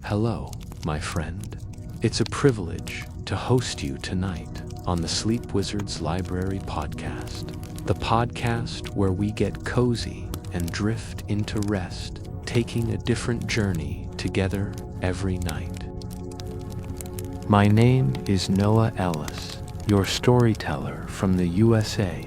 Hello, my friend. It's a privilege to host you tonight on the Sleep Wizards Library podcast, the podcast where we get cozy and drift into rest, taking a different journey together every night. My name is Noah Ellis, your storyteller from the USA.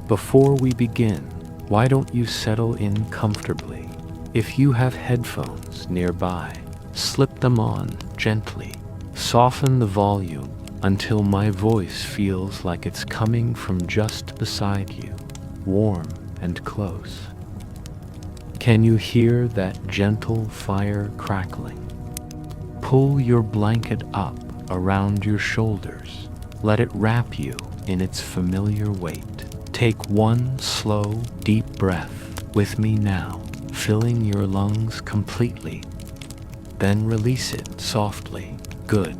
Before we begin, why don't you settle in comfortably? If you have headphones nearby, slip them on gently. Soften the volume until my voice feels like it's coming from just beside you, warm and close. Can you hear that gentle fire crackling? Pull your blanket up around your shoulders. Let it wrap you in its familiar weight. Take one slow, deep breath with me now, filling your lungs completely. Then release it softly. Good.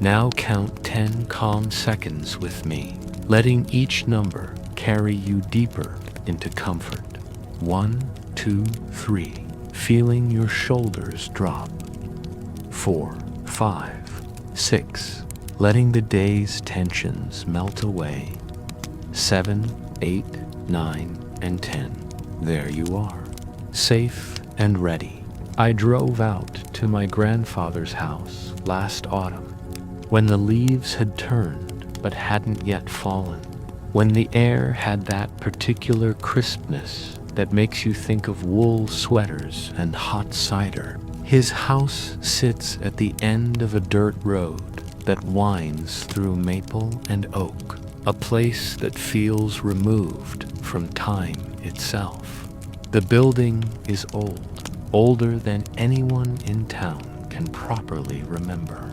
Now count 10 calm seconds with me, letting each number carry you deeper into comfort. 1, 2, 3. Feeling your shoulders drop. 4, 5, 6. Letting the day's tensions melt away. 7, 8, 9, and 10. There you are, safe and ready. I drove out to my grandfather's house last autumn, when the leaves had turned but hadn't yet fallen, when the air had that particular crispness that makes you think of wool sweaters and hot cider. His house sits at the end of a dirt road that winds through maple and oak, a place that feels removed from time itself. The building is old, older than anyone in town can properly remember.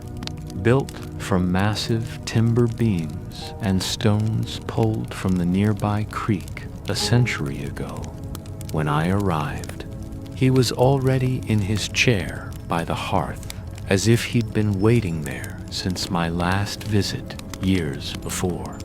Built from massive timber beams and stones pulled from the nearby creek a century ago. When I arrived, he was already in his chair by the hearth, as if he'd been waiting there since my last visit years before.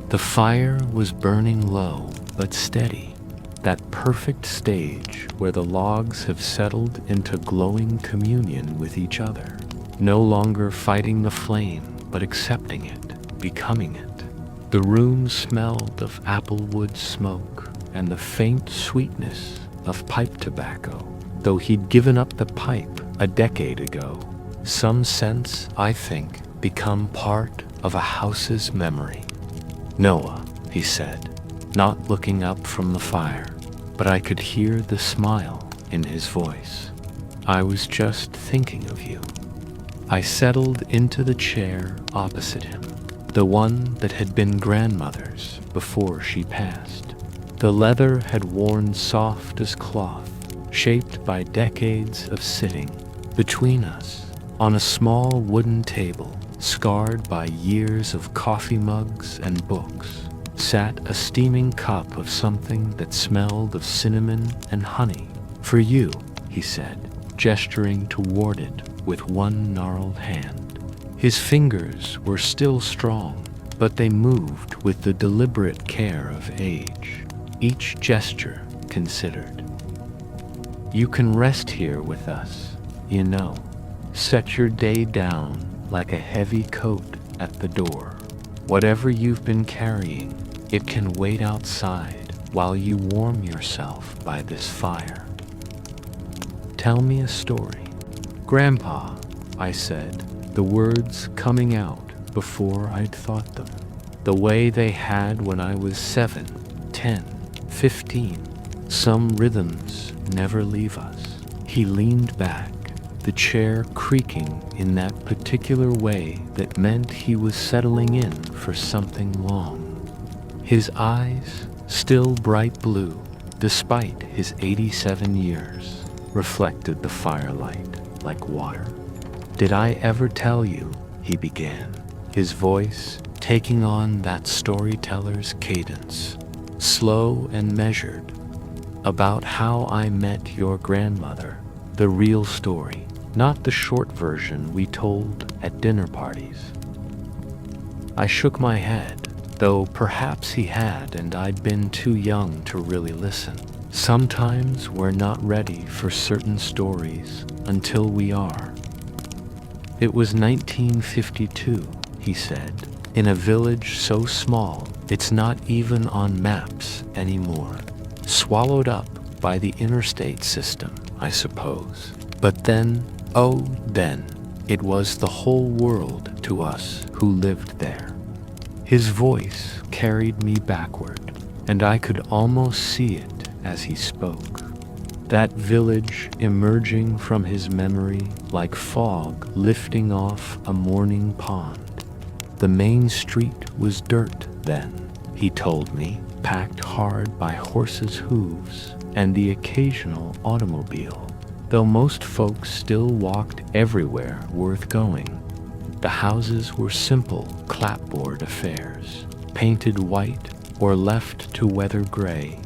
The fire was burning low but steady, that perfect stage where the logs have settled into glowing communion with each other, no longer fighting the flame but accepting it, becoming it. The room smelled of applewood smoke and the faint sweetness of pipe tobacco, though he'd given up the pipe a decade ago. Some scents, I think, become part of a house's memory. "Noah," he said, not looking up from the fire, but I could hear the smile in his voice. "I was just thinking of you." I settled into the chair opposite him, the one that had been grandmother's before she passed. The leather had worn soft as cloth, shaped by decades of sitting. Between us, on a small wooden table, scarred by years of coffee mugs and books, sat a steaming cup of something that smelled of cinnamon and honey. "For you," he said, gesturing toward it with one gnarled hand. His fingers were still strong, but they moved with the deliberate care of age, each gesture considered. "You can rest here with us, you know. Set your day down like a heavy coat at the door. Whatever you've been carrying, it can wait outside while you warm yourself by this fire. Tell me a story." "Grandpa," I said, the words coming out before I'd thought them, the way they had when I was 7, 10, 15. Some rhythms never leave us. He leaned back, the chair creaking in that particular way that meant he was settling in for something long. His eyes, still bright blue, despite his 87 years, reflected the firelight like water. "Did I ever tell you," he began, his voice taking on that storyteller's cadence, slow and measured, "about how I met your grandmother, the real story, not the short version we told at dinner parties?" I shook my head, though perhaps he had and I'd been too young to really listen. Sometimes we're not ready for certain stories until we are. It was 1952, he said, in a village so small it's not even on maps anymore. Swallowed up by the interstate system, I suppose. But then, oh then, it was the whole world to us who lived there. His voice carried me backward, and I could almost see it as he spoke. That village emerging from his memory like fog lifting off a morning pond. The main street was dirt then, he told me, packed hard by horses' hooves and the occasional automobile, though most folks still walked everywhere worth going. The houses were simple clapboard affairs, painted white or left to weather gray,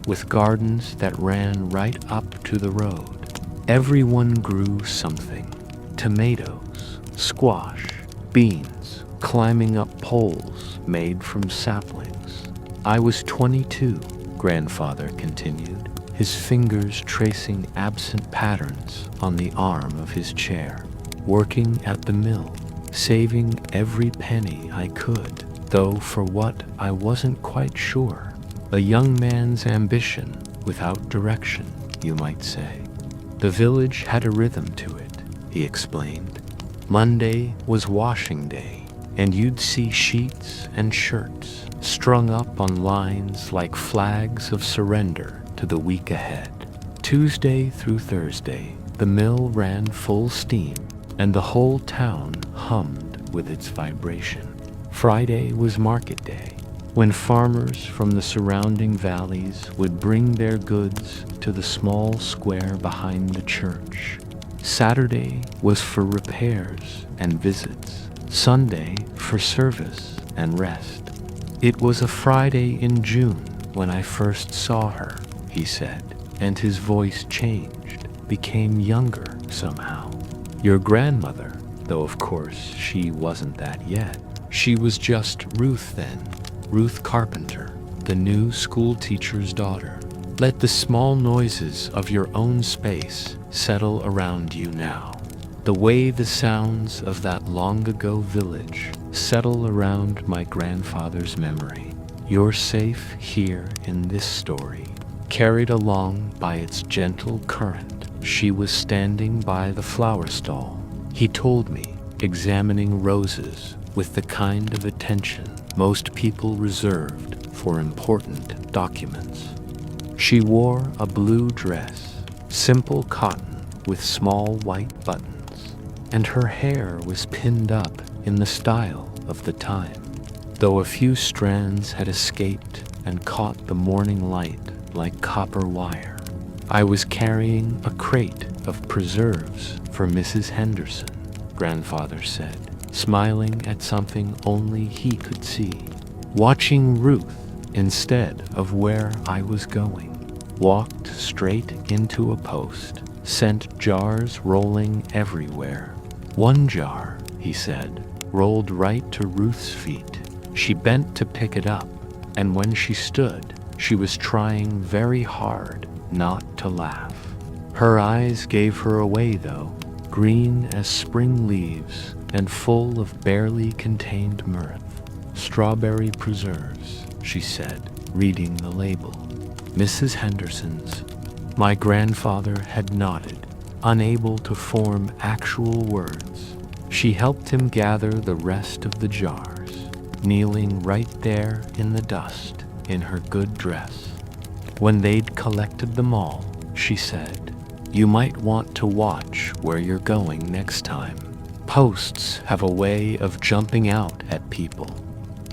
with gardens that ran right up to the road. Everyone grew something: tomatoes, squash, beans, climbing up poles made from saplings. I was 22, grandfather continued, his fingers tracing absent patterns on the arm of his chair, working at the mill, saving every penny I could, though for what I wasn't quite sure. A young man's ambition without direction, you might say. The village had a rhythm to it, he explained. Monday was washing day, and you'd see sheets and shirts strung up on lines like flags of surrender to the week ahead. Tuesday through Thursday, the mill ran full steam, and the whole town hummed with its vibration. Friday was market day, when farmers from the surrounding valleys would bring their goods to the small square behind the church. Saturday was for repairs and visits, Sunday for service and rest. It was a Friday in June when I first saw her, he said, and his voice changed, became younger somehow. Your grandmother, though of course she wasn't that yet. She was just Ruth then, Ruth Carpenter, the new school teacher's daughter. Let the small noises of your own space settle around you now, the way the sounds of that long-ago village settle around my grandfather's memory. You're safe here in this story, carried along by its gentle current. She was standing by the flower stall, he told me, examining roses with the kind of attention most people reserved for important documents. She wore a blue dress, simple cotton with small white buttons, and her hair was pinned up in the style of the time, though a few strands had escaped and caught the morning light like copper wire. I was carrying a crate of preserves for Mrs. Henderson, grandfather said, smiling at something only he could see, watching Ruth instead of where I was going. Walked straight into a post, sent jars rolling everywhere. One jar, he said, rolled right to Ruth's feet. She bent to pick it up, and when she stood, she was trying very hard not to laugh. Her eyes gave her away, though, green as spring leaves and full of barely contained mirth. Strawberry preserves, she said, reading the label. Mrs. Henderson's. My grandfather had nodded, unable to form actual words. She helped him gather the rest of the jars, kneeling right there in the dust in her good dress. When they'd collected them all, she said, "You might want to watch where you're going next time. Posts have a way of jumping out at people."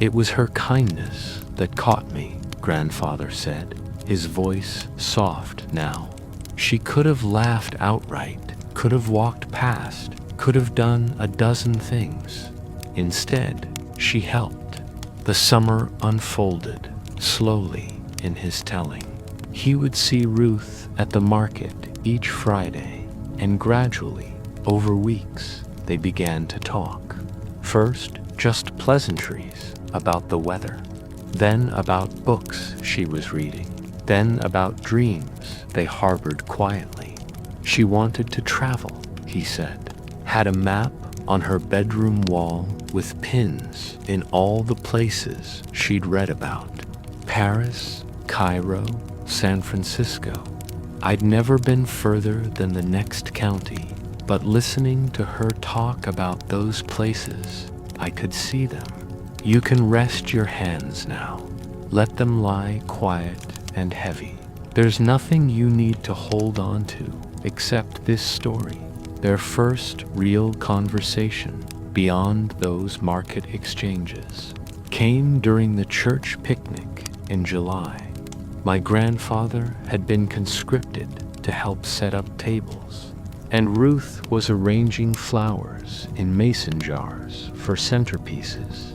It was her kindness that caught me, grandfather said, his voice soft now. She could have laughed outright, could have walked past, could have done a dozen things. Instead, she helped. The summer unfolded slowly in his telling. He would see Ruth at the market each Friday, and gradually, over weeks, they began to talk. First, just pleasantries about the weather, then about books she was reading, then about dreams they harbored quietly. She wanted to travel, he said, had a map on her bedroom wall with pins in all the places she'd read about. Paris, Cairo, San Francisco. I'd never been further than the next county, but listening to her talk about those places, I could see them. You can rest your hands now. Let them lie quiet and heavy. There's nothing you need to hold on to except this story, their first real conversation beyond those market exchanges, came during the church picnic in July. My grandfather had been conscripted to help set up tables, and Ruth was arranging flowers in mason jars for centerpieces.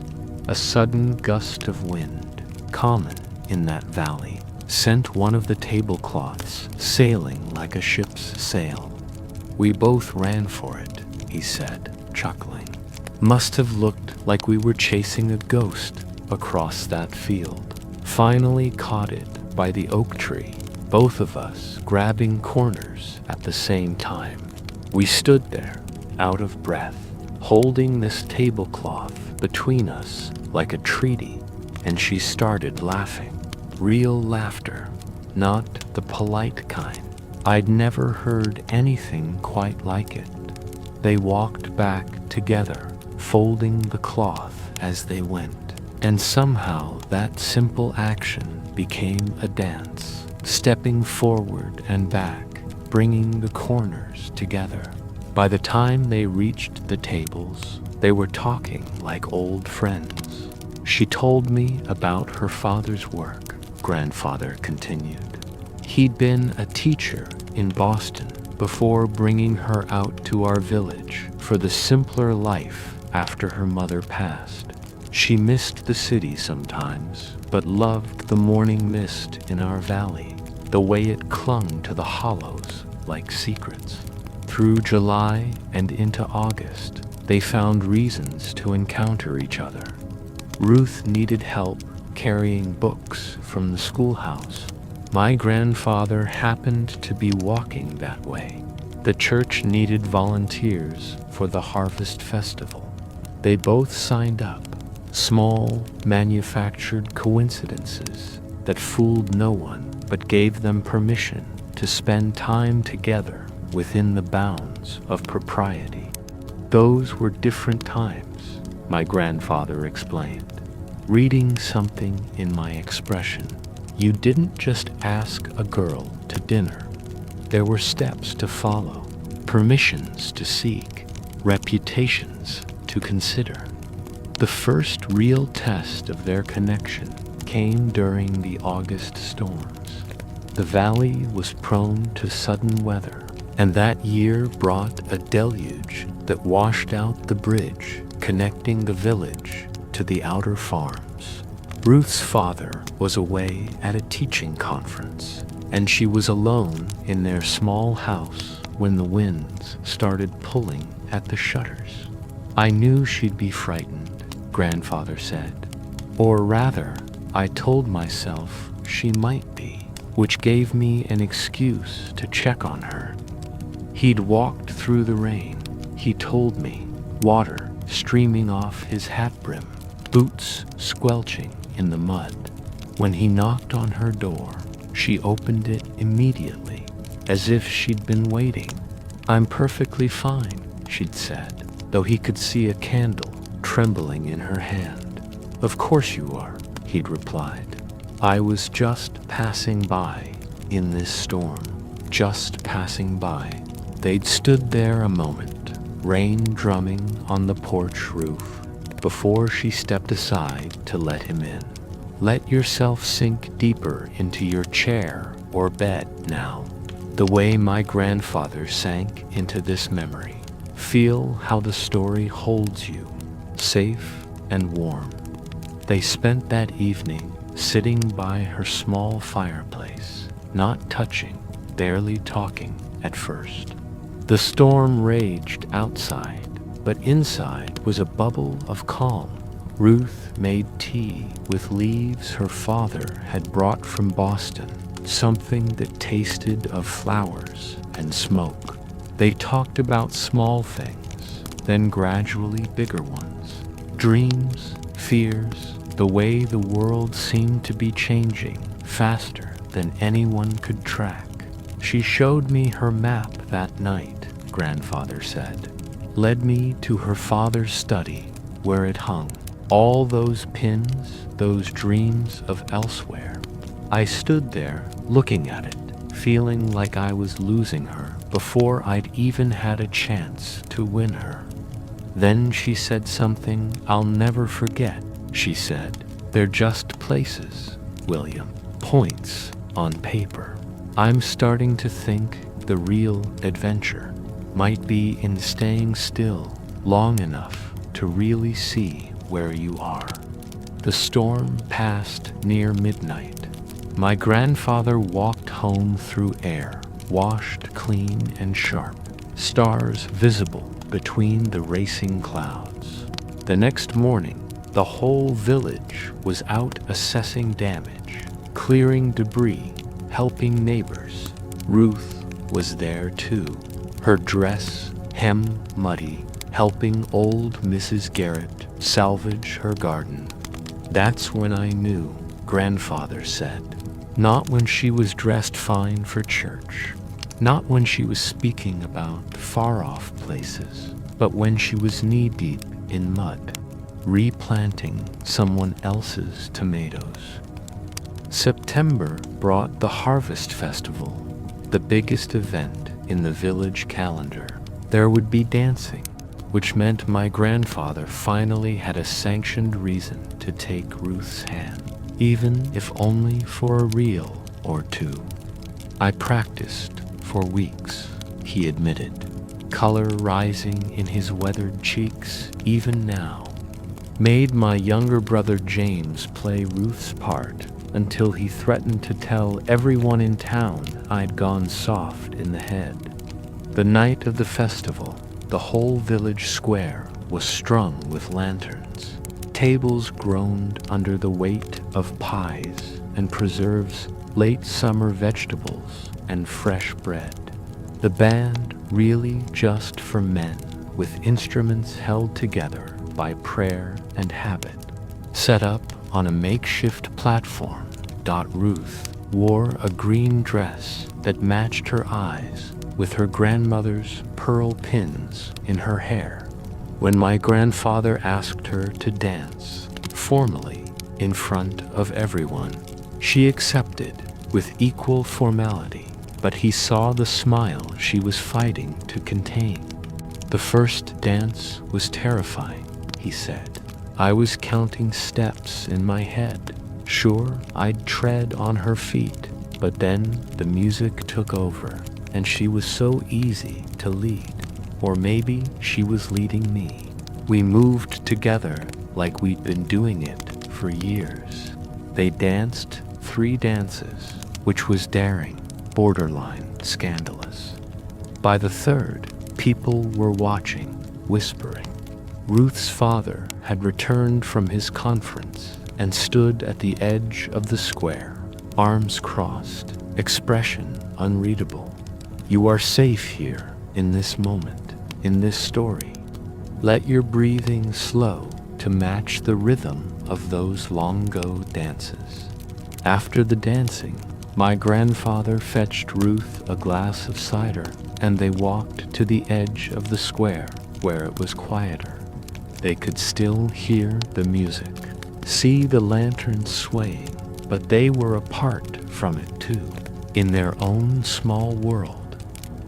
A sudden gust of wind, common in that valley, sent one of the tablecloths sailing like a ship's sail. We both ran for it, he said, chuckling. Must have looked like we were chasing a ghost across that field. Finally caught it by the oak tree, both of us grabbing corners at the same time. We stood there, out of breath, holding this tablecloth between us like a treaty, and she started laughing. Real laughter, not the polite kind. I'd never heard anything quite like it. They walked back together, folding the cloth as they went, and somehow that simple action became a dance, stepping forward and back, bringing the corners together. By the time they reached the tables, they were talking like old friends. She told me about her father's work, grandfather continued. He'd been a teacher in Boston before bringing her out to our village for the simpler life after her mother passed. She missed the city sometimes, but loved the morning mist in our valley, the way it clung to the hollows like secrets. Through July and into August, they found reasons to encounter each other. Ruth needed help carrying books from the schoolhouse. My grandfather happened to be walking that way. The church needed volunteers for the harvest festival. They both signed up. Small, manufactured coincidences that fooled no one but gave them permission to spend time together within the bounds of propriety. Those were different times, my grandfather explained, reading something in my expression. You didn't just ask a girl to dinner. There were steps to follow, permissions to seek, reputations to consider. The first real test of their connection came during the August storms. The valley was prone to sudden weather, and that year brought a deluge that washed out the bridge connecting the village to the outer farms. Ruth's father was away at a teaching conference, and she was alone in their small house when the winds started pulling at the shutters. I knew she'd be frightened, grandfather said. Or rather, I told myself she might be, which gave me an excuse to check on her. He'd walked through the rain, he told me, water streaming off his hat brim, boots squelching in the mud. When he knocked on her door, she opened it immediately, as if she'd been waiting. I'm perfectly fine, she'd said, though he could see a candle trembling in her hand. Of course you are, he'd replied. I was just passing by in this storm, just passing by. They'd stood there a moment, rain drumming on the porch roof, before she stepped aside to let him in. Let yourself sink deeper into your chair or bed now, the way my grandfather sank into this memory. Feel how the story holds you, safe and warm. They spent that evening sitting by her small fireplace, not touching, barely talking at first. The storm raged outside, but inside was a bubble of calm. Ruth made tea with leaves her father had brought from Boston, something that tasted of flowers and smoke. They talked about small things, then gradually bigger ones. Dreams, fears, the way the world seemed to be changing faster than anyone could track. She showed me her map that night, grandfather said. Led me to her father's study, where it hung. All those pins, those dreams of elsewhere. I stood there, looking at it, feeling like I was losing her before I'd even had a chance to win her. Then she said something I'll never forget. She said, "They're just places, William. Points on paper. I'm starting to think the real adventure might be in staying still long enough to really see where you are." The storm passed near midnight. My grandfather walked home through air, washed clean and sharp, stars visible between the racing clouds. The next morning, the whole village was out assessing damage, clearing debris, helping neighbors. Ruth was there too, her dress hem muddy, helping old Mrs. Garrett salvage her garden. That's when I knew, grandfather said. Not when she was dressed fine for church, not when she was speaking about far-off places, but when she was knee-deep in mud, replanting someone else's tomatoes. September brought the Harvest Festival, the biggest event in the village calendar. There would be dancing, which meant my grandfather finally had a sanctioned reason to take Ruth's hand, even if only for a reel or two. I practiced for weeks, he admitted, color rising in his weathered cheeks even now. Made my younger brother James play Ruth's part until he threatened to tell everyone in town I'd gone soft in the head. The night of the festival, the whole village square was strung with lanterns. Tables groaned under the weight of pies and preserves, late summer vegetables, and fresh bread. The band really just for men, with instruments held together by prayer and habit. Set up on a makeshift platform, Ruth wore a green dress that matched her eyes with her grandmother's pearl pins in her hair. When my grandfather asked her to dance, formally, in front of everyone, she accepted with equal formality, but he saw the smile she was fighting to contain. The first dance was terrifying, he said. I was counting steps in my head. Sure, I'd tread on her feet, but then the music took over, and she was so easy to lead. Or maybe she was leading me. We moved together like we'd been doing it for years. They danced 3 dances, which was daring, borderline scandalous. By the 3rd, people were watching, whispering. Ruth's father had returned from his conference and stood at the edge of the square, arms crossed, expression unreadable. You are safe here in this moment, in this story. Let your breathing slow to match the rhythm of those long-ago dances. After the dancing, my grandfather fetched Ruth a glass of cider, and they walked to the edge of the square where it was quieter. They could still hear the music, see the lanterns swaying, but they were apart from it too, in their own small world.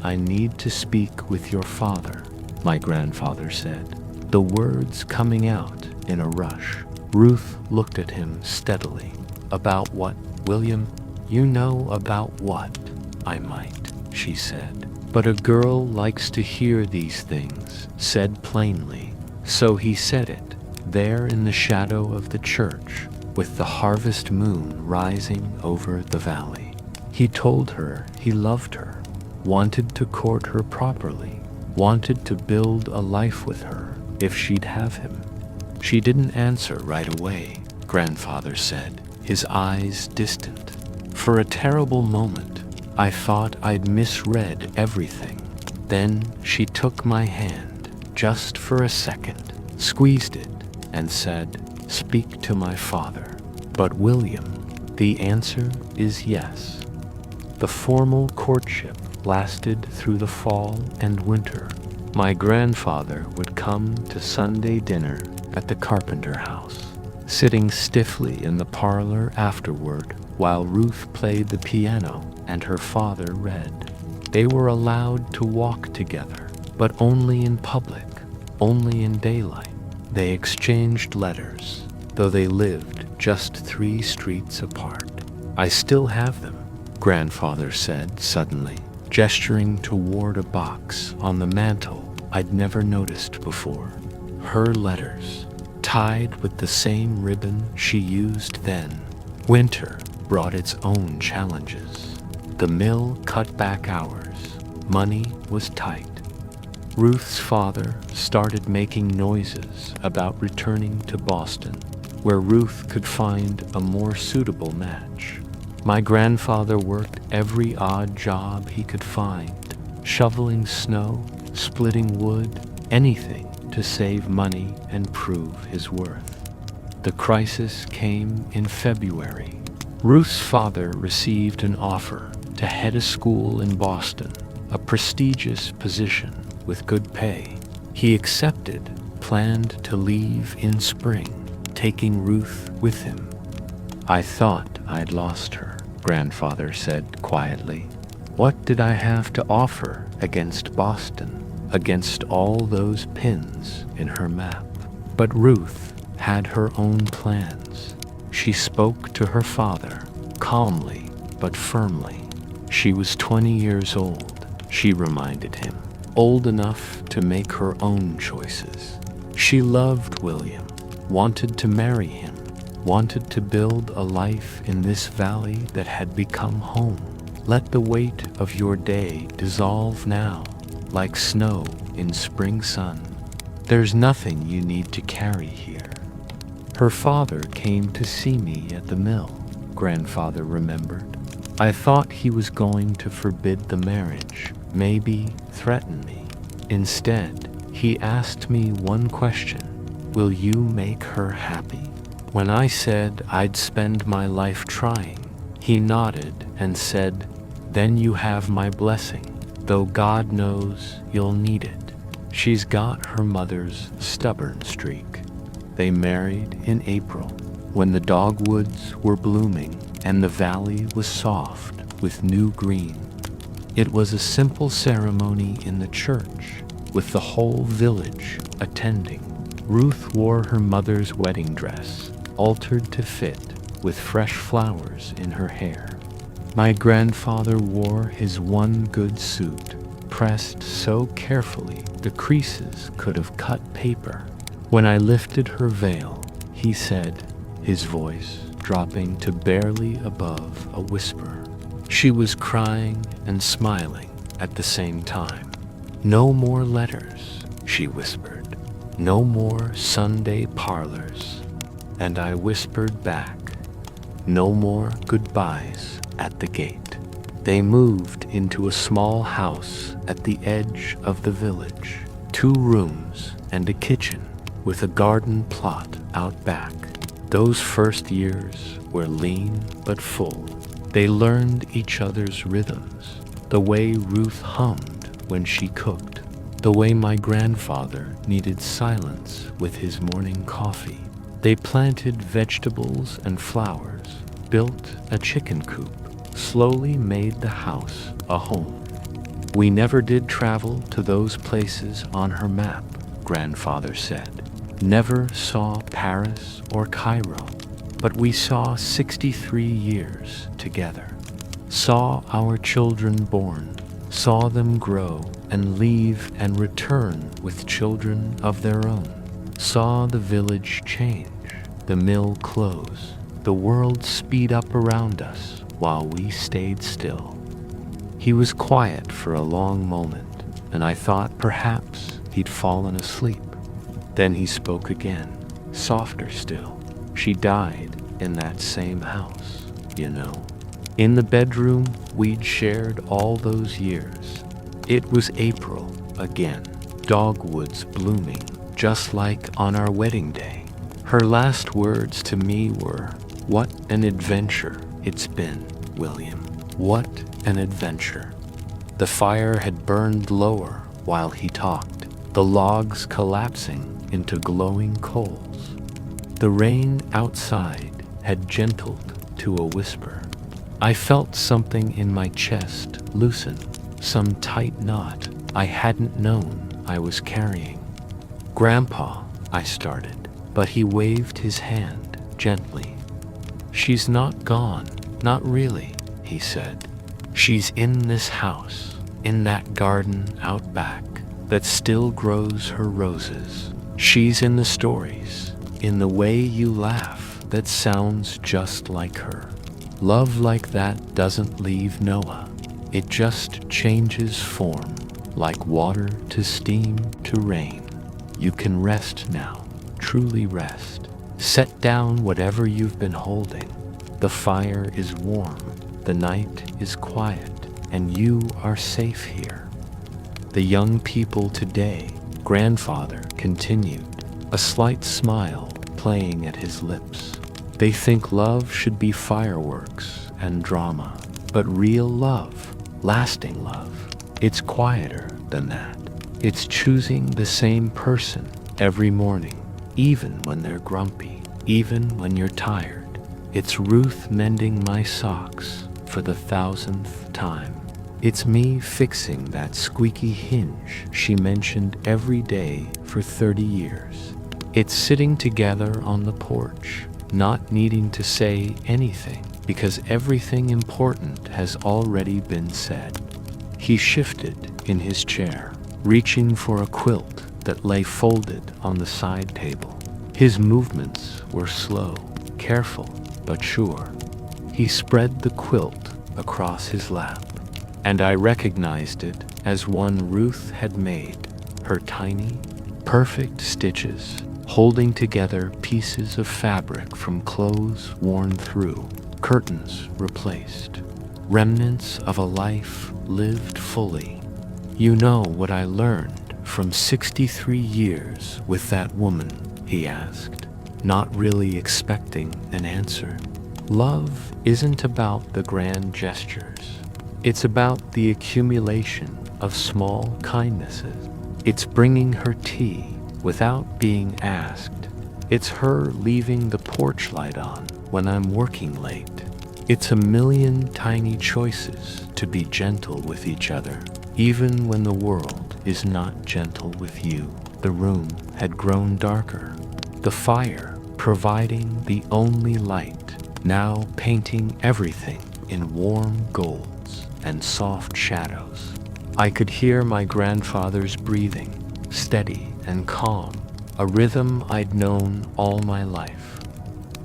I need to speak with your father, my grandfather said, the words coming out in a rush. Ruth looked at him steadily. About what, William? You know about what, I might, she said. But a girl likes to hear these things, said plainly. So he said it, there in the shadow of the church, with the harvest moon rising over the valley. He told her he loved her, wanted to court her properly, wanted to build a life with her if she'd have him. She didn't answer right away, grandfather said, his eyes distant. For a terrible moment, I thought I'd misread everything. Then she took my hand, just for a second, squeezed it, and said, "Speak to my father." "But William, the answer is yes." The formal courtship lasted through the fall and winter. My grandfather would come to Sunday dinner at the Carpenter house, sitting stiffly in the parlor afterward while Ruth played the piano and her father read. They were allowed to walk together, but only in public, only in daylight. They exchanged letters, though they lived just 3 streets apart. "I still have them," grandfather said suddenly, gesturing toward a box on the mantel I'd never noticed before. Her letters, tied with the same ribbon she used then. Winter brought its own challenges. The mill cut back hours. Money was tight. Ruth's father started making noises about returning to Boston, where Ruth could find a more suitable match. My grandfather worked every odd job he could find, shoveling snow, splitting wood, anything to save money and prove his worth. The crisis came in February. Ruth's father received an offer to head a school in Boston, a prestigious position with good pay. He accepted, planned to leave in spring, taking Ruth with him. "I thought I'd lost her," grandfather said quietly. "What did I have to offer against Boston, against all those pins in her map?" But Ruth had her own plans. She spoke to her father, calmly but firmly. She was 20 years old, she reminded him, old enough to make her own choices. She loved William, wanted to marry him, wanted to build a life in this valley that had become home. "Let the weight of your day dissolve now, like snow in spring sun. There's nothing you need to carry here." Her father came to see me at the mill, grandfather remembered. I thought he was going to forbid the marriage, maybe threaten me. Instead, he asked me one question: "Will you make her happy?" When I said I'd spend my life trying, he nodded and said, "Then you have my blessing, though God knows you'll need it." She's got her mother's stubborn streak. They married in April, when the dogwoods were blooming and the valley was soft with new green. It was a simple ceremony in the church, with the whole village attending. Ruth wore her mother's wedding dress, altered to fit, with fresh flowers in her hair. My grandfather wore his one good suit, pressed so carefully the creases could have cut paper. When I lifted her veil, he said, his voice dropping to barely above a whisper. She was crying and smiling at the same time. "No more letters," she whispered. "No more Sunday parlors." And I whispered back, "No more goodbyes at the gate." They moved into a small house at the edge of the village, 2 rooms and a kitchen with a garden plot out back. Those first years were lean but full. They learned each other's rhythms, the way Ruth hummed when she cooked, the way my grandfather needed silence with his morning coffee. They planted vegetables and flowers, built a chicken coop, slowly made the house a home. "We never did travel to those places on her map," grandfather said. "Never saw Paris or Cairo, but we saw 63 years together. Saw our children born, saw them grow and leave and return with children of their own. Saw the village change, the mill close, the world speed up around us while we stayed still." He was quiet for a long moment, and I thought perhaps he'd fallen asleep. Then he spoke again, softer still. "She died in that same house, you know. In the bedroom we'd shared all those years." It was April again. dogwoods blooming, just like on our wedding day. Her last words to me were, "What an adventure it's been, William. What an adventure." The fire had burned lower while he talked, the logs collapsing into glowing coals. The rain outside had gentled to a whisper. I felt something in my chest loosen, some tight knot I hadn't known I was carrying. "Grandpa," I started, but he waved his hand gently. "She's not gone, not really," he said. "She's in this house, in that garden out back that still grows her roses. She's in the stories, in the way you laugh that sounds just like her. Love like that doesn't leave Noah. It just changes form, like water to steam to rain. You can rest now, truly rest. Set down whatever you've been holding. The fire is warm, the night is quiet, and you are safe here." The young people today, grandfather continued, a slight smile playing at his lips. They think love should be fireworks and drama, but real love, lasting love, it's quieter than that. It's choosing the same person every morning, even when they're grumpy, even when you're tired. It's Ruth mending my socks for the 1,000th time. It's me fixing that squeaky hinge she mentioned every day for 30 years. It's sitting together on the porch, not needing to say anything because everything important has already been said. He shifted in his chair, reaching for a quilt that lay folded on the side table. His movements were slow, careful, but sure. He spread the quilt across his lap, and I recognized it as one Ruth had made, her tiny, perfect stitches holding together pieces of fabric from clothes worn through, curtains replaced, remnants of a life lived fully. "You know what I learned from 63 years with that woman?" he asked, not really expecting an answer. "Love isn't about the grand gestures. It's about the accumulation of small kindnesses. It's bringing her tea without being asked. It's her leaving the porch light on when I'm working late. It's a million tiny choices to be gentle with each other, even when the world is not gentle with you." The room had grown darker, the fire providing the only light, now painting everything in warm golds and soft shadows. I could hear my grandfather's breathing, steady and calm, a rhythm I'd known all my life.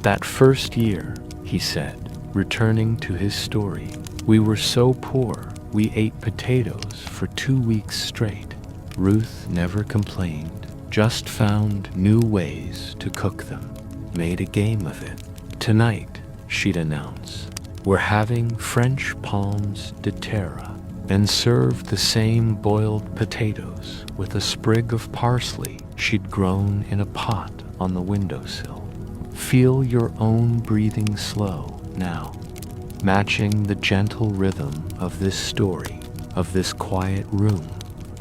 "That first year," he said, returning to his story, "we were so poor we ate potatoes for 2 weeks straight. Ruth never complained, just found new ways to cook them, made a game of it. Tonight," she'd announce, "we're having French pommes de terre," and served the same boiled potatoes with a sprig of parsley she'd grown in a pot on the windowsill. Feel your own breathing slow now, matching the gentle rhythm of this story, of this quiet room,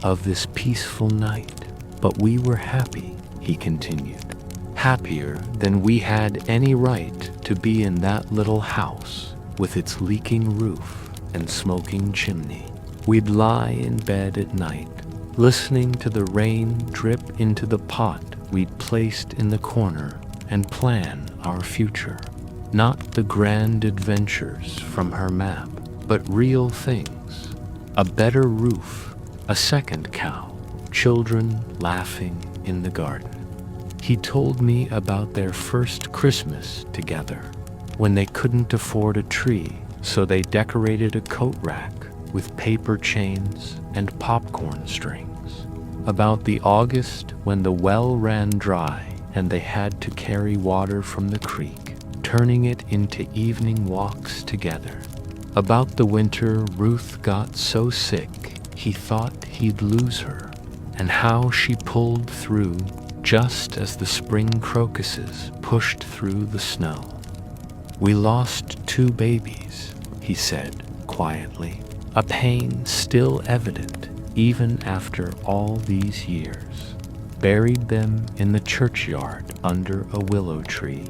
of this peaceful night. "But we were happy," he continued, "happier than we had any right to be in that little house with its leaking roof and smoking chimney. We'd lie in bed at night, listening to the rain drip into the pot we'd placed in the corner and plan our future. Not the grand adventures from her map, but real things. A better roof, a second cow, children laughing in the garden." He told me about their first Christmas together, when they couldn't afford a tree, so they decorated a coat rack with paper chains and popcorn strings. About the August when the well ran dry and they had to carry water from the creek, turning it into evening walks together. About the winter Ruth got so sick he thought he'd lose her, and how she pulled through just as the spring crocuses pushed through the snow. "We lost 2 babies," he said quietly, a pain still evident even after all these years. "Buried them in the churchyard under a willow tree.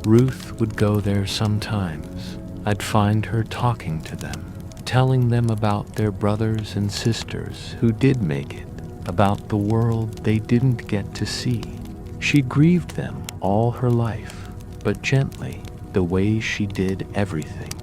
Ruth would go there sometimes. I'd find her talking to them, telling them about their brothers and sisters who did make it, about the world they didn't get to see. She grieved them all her life, but gently, the way she did everything.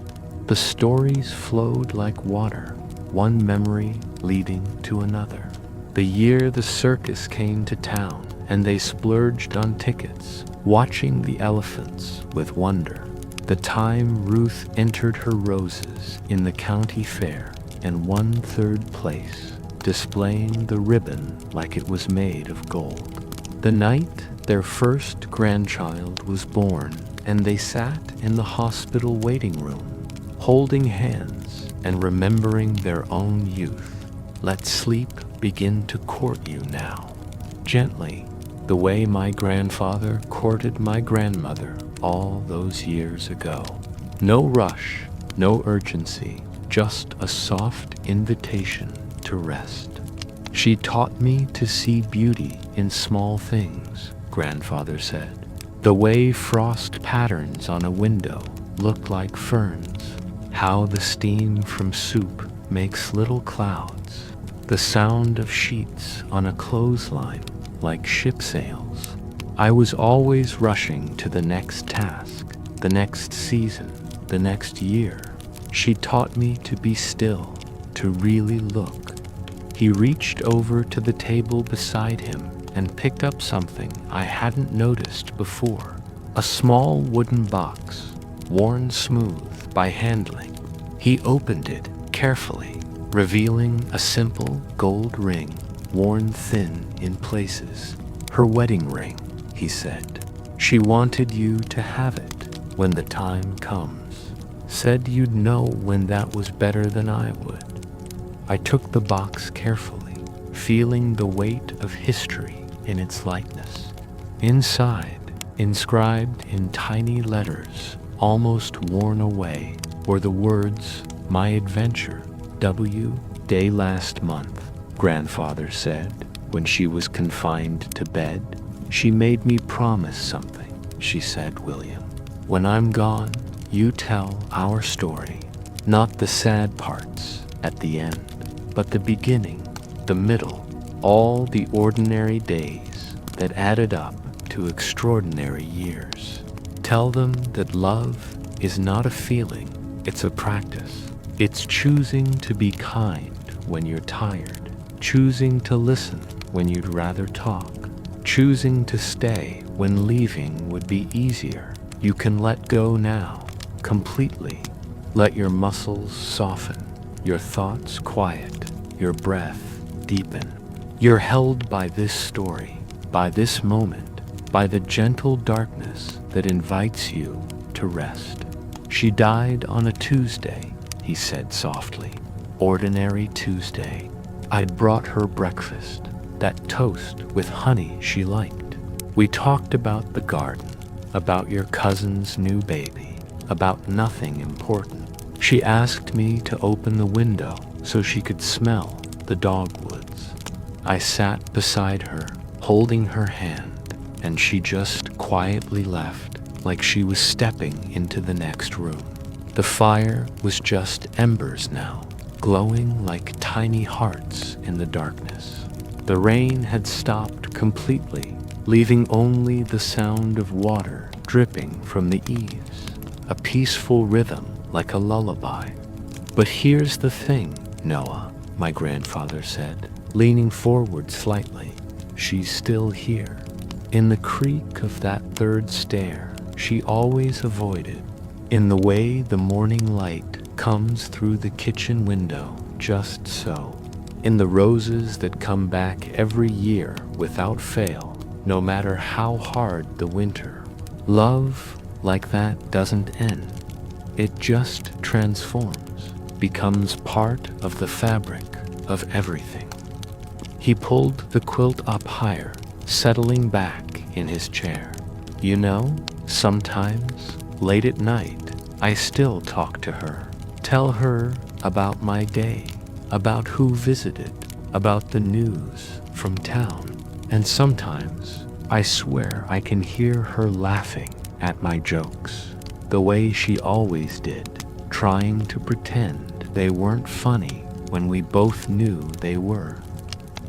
The stories flowed like water, one memory leading to another. The year the circus came to town and they splurged on tickets, watching the elephants with wonder. The time Ruth entered her roses in the county fair and won 3rd place, displaying the ribbon like it was made of gold. The night their first grandchild was born and they sat in the hospital waiting room, holding hands and remembering their own youth. Let sleep begin to court you now, gently, the way my grandfather courted my grandmother all those years ago. No rush, no urgency, just a soft invitation to rest. She taught me to see beauty in small things," grandfather said. "The way frost patterns on a window look like ferns, how the steam from soup makes little clouds, the sound of sheets on a clothesline like ship sails. I was always rushing to the next task, the next season, the next year. She taught me to be still, to really look." He reached over to the table beside him and picked up something I hadn't noticed before. A small wooden box, worn smooth by handling. He opened it carefully, revealing a simple gold ring, worn thin in places. "Her wedding ring," he said. "She wanted you to have it when the time comes. Said you'd know when that was better than I would." I took the box carefully, feeling the weight of history in its lightness. Inside, inscribed in tiny letters, almost worn away, were the words, "My adventure, W. Day last month," grandfather said when she was confined to bed. "She made me promise something," she said, "William. When I'm gone, you tell our story, not the sad parts at the end, but the beginning, the middle, all the ordinary days that added up to extraordinary years. Tell them that love is not a feeling, it's a practice. It's choosing to be kind when you're tired, choosing to listen when you'd rather talk, choosing to stay when leaving would be easier. You can let go now, completely. Let your muscles soften, your thoughts quiet, your breath deepen. You're held by this story, by this moment, by the gentle darkness that invites you to rest." "She died on a Tuesday," he said softly. "Ordinary Tuesday. I'd brought her breakfast, that toast with honey she liked. We talked about the garden, about your cousin's new baby, about nothing important. She asked me to open the window so she could smell the dogwoods. I sat beside her, holding her hand, and she just quietly left, like she was stepping into the next room. The fire was just embers now, glowing like tiny hearts in the darkness. The rain had stopped completely, leaving only the sound of water dripping from the eaves, a peaceful rhythm like a lullaby. But here's the thing, Noah, my grandfather said, leaning forward slightly. She's still here. In the creak of that third stair she always avoided, in the way the morning light comes through the kitchen window, just so, in the roses that come back every year without fail, no matter how hard the winter. Love like that doesn't end. It just transforms, becomes part of the fabric of everything." He pulled the quilt up higher, settling back in his chair. You know, sometimes, late at night, I still talk to her. Tell her about my day, about who visited, about the news from town. And sometimes, I swear I can hear her laughing at my jokes, the way she always did, trying to pretend they weren't funny when we both knew they were.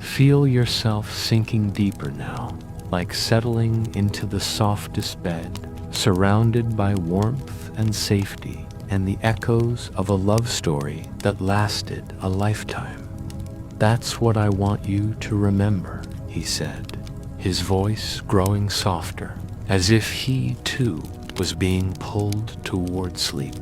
Feel yourself sinking deeper now, like settling into the softest bed, surrounded by warmth and safety and the echoes of a love story that lasted a lifetime. That's what I want you to remember, he said, his voice growing softer, as if he, too, was being pulled toward sleep.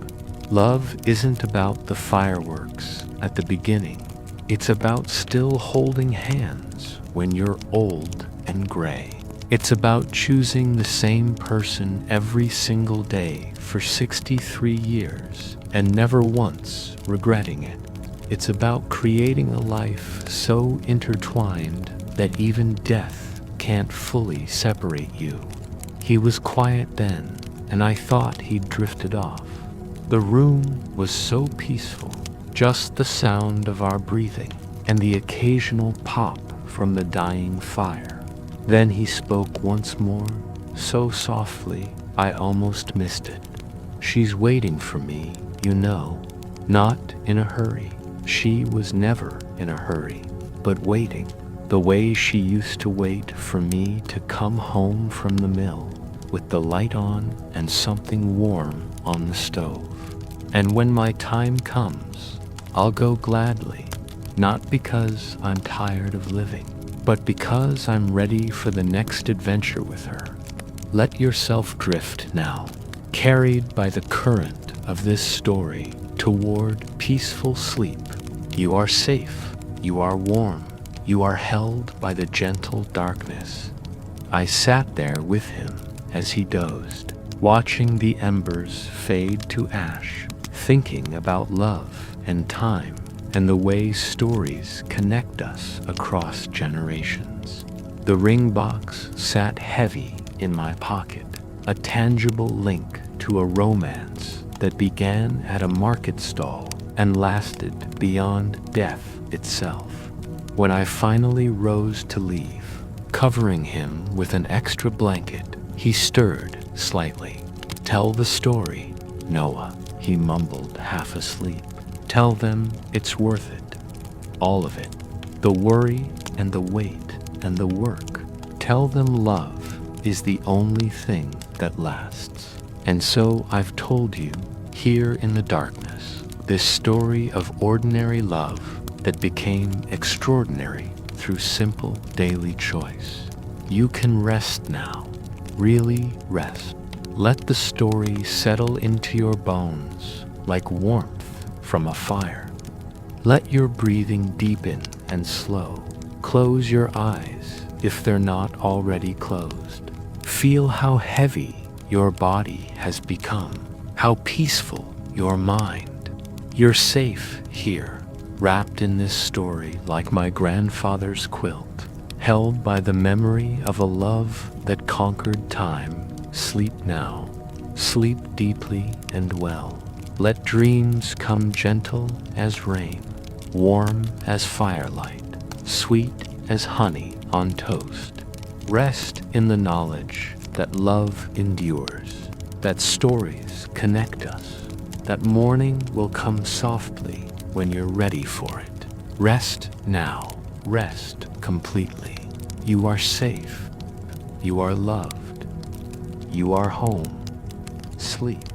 Love isn't about the fireworks at the beginning. It's about still holding hands when you're old and gray. It's about choosing the same person every single day for 63 years and never once regretting it. It's about creating a life so intertwined that even death can't fully separate you. He was quiet then, and I thought he'd drifted off. The room was so peaceful, just the sound of our breathing and the occasional pop from the dying fire. Then he spoke once more, so softly I almost missed it. She's waiting for me, you know, not in a hurry. She was never in a hurry, but waiting, the way she used to wait for me to come home from the mill with the light on and something warm on the stove. And when my time comes, I'll go gladly, not because I'm tired of living, but because I'm ready for the next adventure with her. Let yourself drift now, carried by the current of this story toward peaceful sleep. You are safe, you are warm, you are held by the gentle darkness. I sat there with him as he dozed, watching the embers fade to ash, thinking about love and time and the way stories connect us across generations. The ring box sat heavy in my pocket, a tangible link to a romance that began at a market stall and lasted beyond death itself. When I finally rose to leave, covering him with an extra blanket, he stirred slightly. Tell the story, Noah, he mumbled, half asleep. Tell them it's worth it. All of it. The worry and the wait and the work. Tell them love is the only thing that lasts. And so I've told you, here in the darkness, this story of ordinary love that became extraordinary through simple daily choice. You can rest now. Really rest. Let the story settle into your bones like warmth from a fire. Let your breathing deepen and slow. Close your eyes if they're not already closed. Feel how heavy your body has become, how peaceful your mind. You're safe here, wrapped in this story like my grandfather's quilt, held by the memory of a love that conquered time. Sleep now. Sleep deeply and well. Let dreams come gentle as rain, warm as firelight, sweet as honey on toast. Rest in the knowledge that love endures, that stories connect us, that morning will come softly when you're ready for it. Rest now. Rest completely. You are safe. You are loved. You are home. Sleep.